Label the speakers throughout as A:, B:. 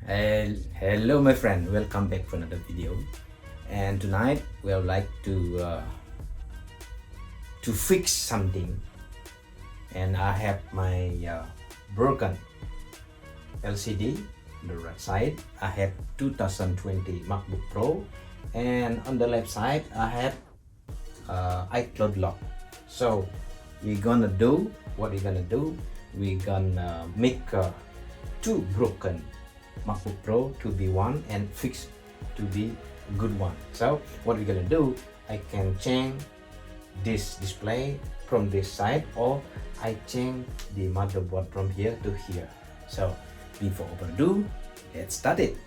A: Hello my friend, welcome back for another video. And tonight we would like to fix something. And I have my broken LCD on the right side. I have 2020 MacBook Pro, and on the left side I have iCloud lock. So we're gonna do what we're gonna do. We're gonna make two broken MacBook Pro to be one and fix to be good one. So what we're gonna do, I can change this display from this side, or I change the motherboard from here to here. So before overdue, let's start it.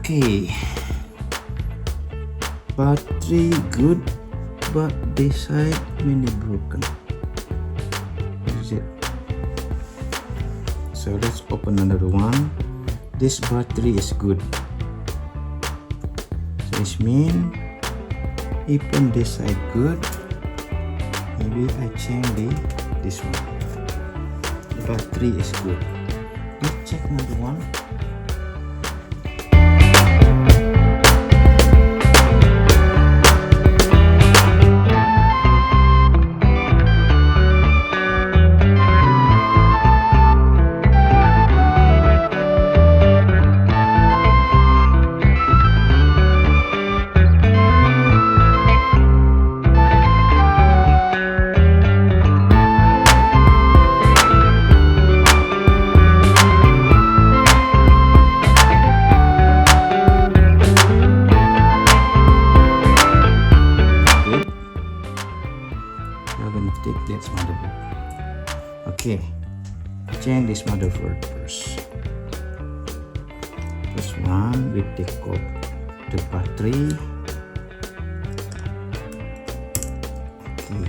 A: Okay, battery good, but this side mini broken. Is it? So let's open another one. This battery is good. So this means even this side good. Maybe I change this one. The battery is good. Let's check another one. Take this motherboard. Okay, change this motherboard first. First one, we take off the battery. Okay.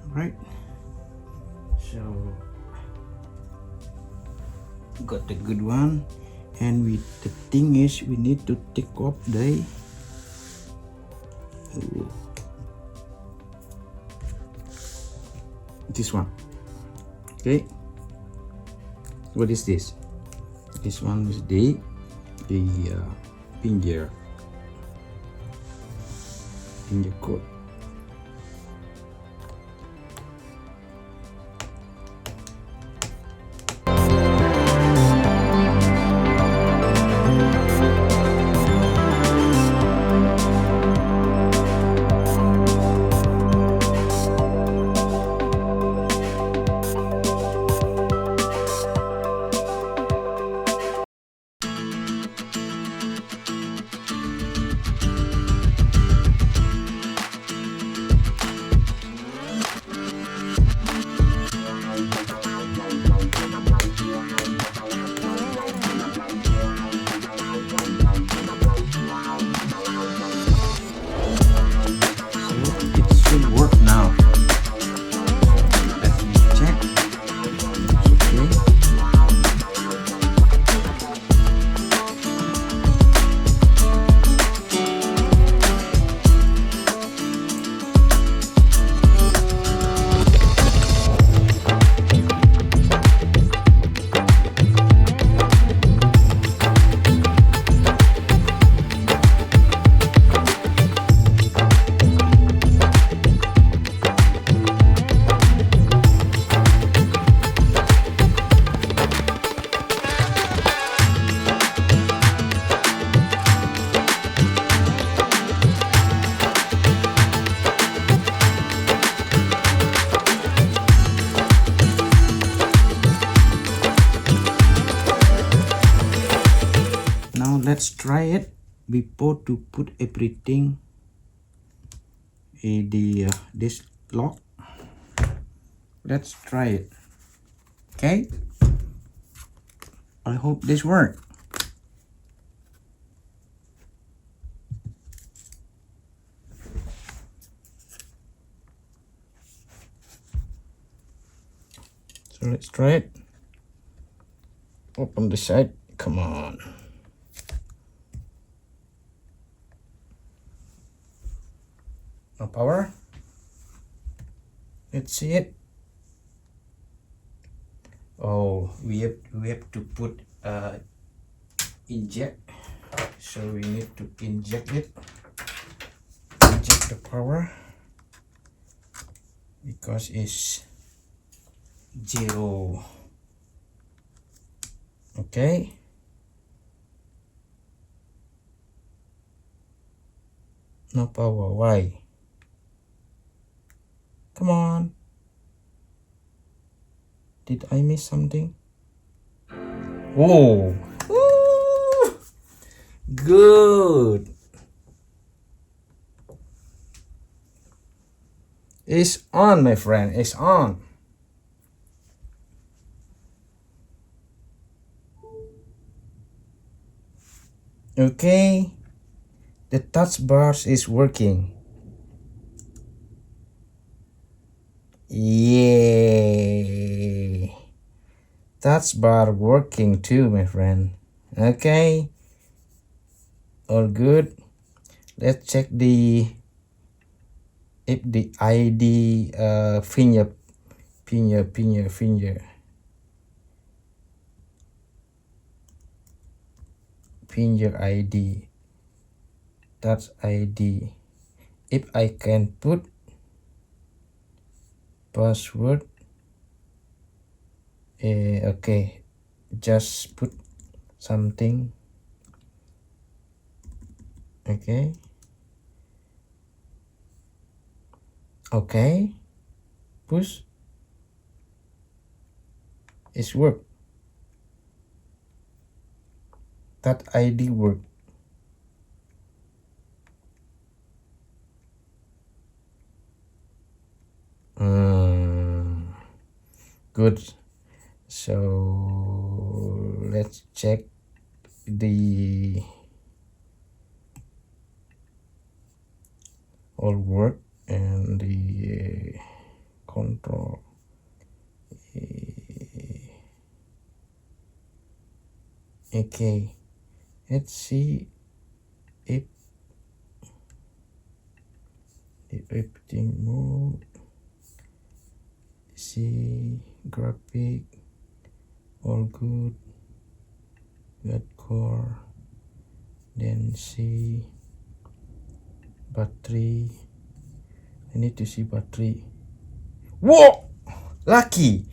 A: Right, so got the good one, and the thing is we need to take off this one. Okay, what is this? This one is the finger code. let's try it before to put everything in the this lock. Let's try it. Okay, I hope this works. So let's try it. Open the side. Come on. No power. Let's see it. Oh, we have to put inject. So we need to inject it. Inject the power because it's 0. Okay. No power. Why? Come on. Did I miss something? Oh. Ooh. Good. It's on, my friend. It's on. Okay. The touch bars is working. Yay. Touch bar working too, my friend. Okay. All good. Let's check the if the ID finger ID, touch ID. If I can put password, okay, just put something. Okay. Okay. Push. It's work. That ID work. Good. So let's check the all work and the control. Okay, let's see if everything move. See graphic, all good. Got core, then see battery. I need to see battery. Whoa, lucky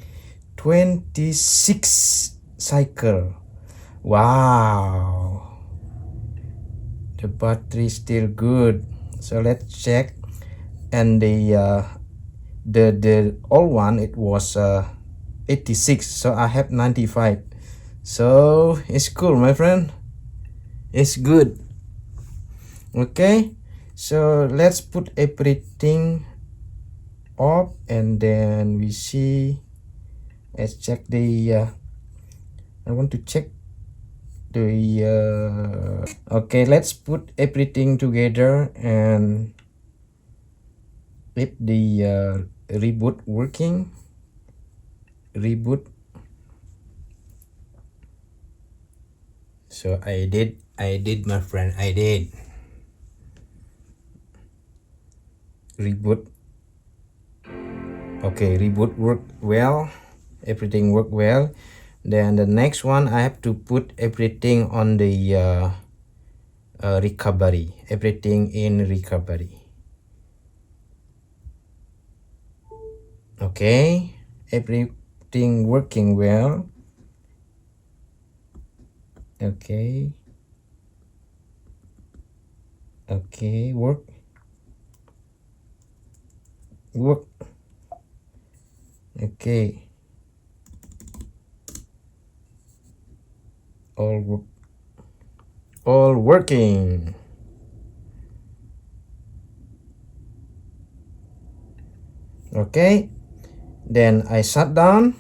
A: 26 cycle. Wow, the battery is still good. So let's check. And the old one, it was 86, so I have 95. So it's cool, my friend. It's good. Okay, so let's put everything off and then we see. Let's check the I want to check the okay, let's put everything together and if the reboot working. Reboot. So I did, my friend. I did reboot. Okay, reboot worked well. Everything worked well. Then the next one, I have to put everything on the recovery. Everything in recovery. Okay, everything working well. Okay. Okay, work. Okay, all work all working. Okay, then I shut down,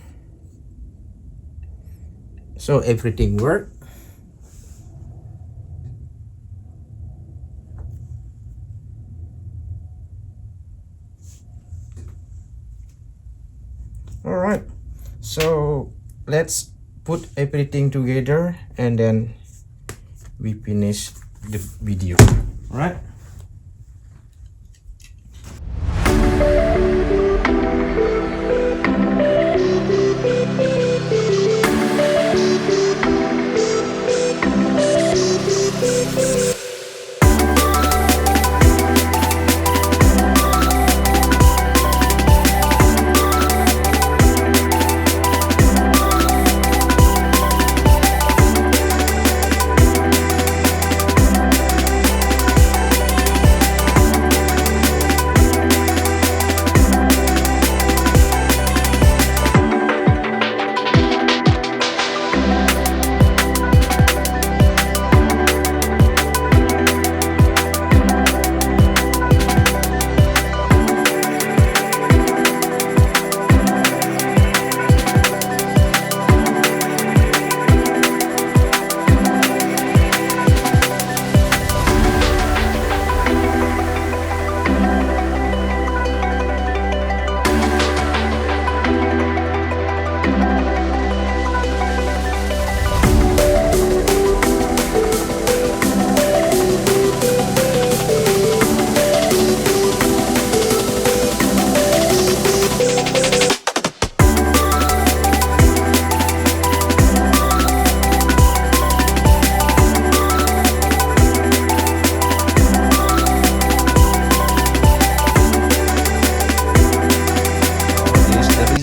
A: so everything worked. All right, so let's put everything together and then we finish the video. All right.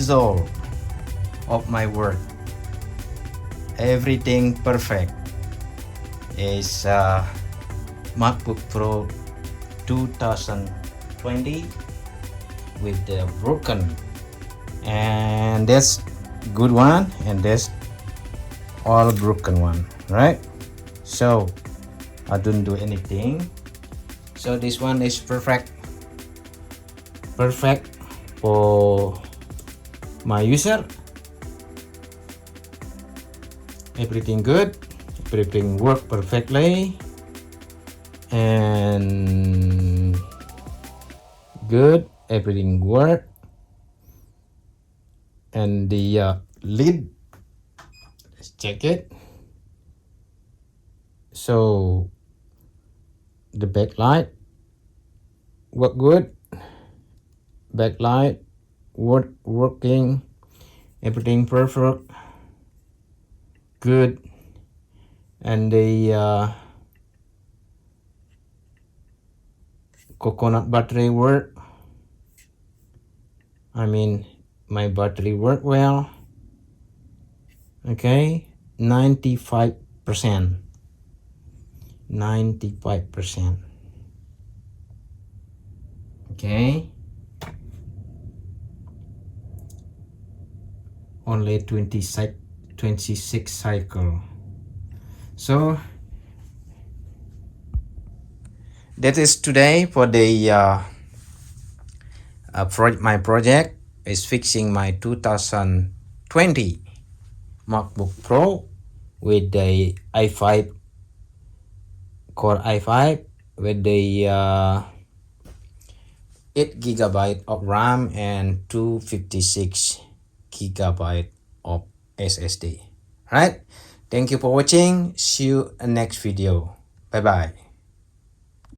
A: Result of my work, everything perfect. Is MacBook Pro 2020 with the broken, and that's good one, and that's all broken one, right? So I don't do anything, so this one is perfect for my user. Everything good, everything work perfectly, and good, everything work. And the lid, let's check it. So the backlight work good, backlight working, everything perfect, good. And the coconut battery work, I mean my battery work well. Okay, 95%. Okay, only 26 cycle. So that is today for the my project is fixing my 2020 MacBook Pro with the i5 Core i5 with the 8GB of RAM and 256GB of SSD. Right? Thank you for watching. See you in next video. Bye bye.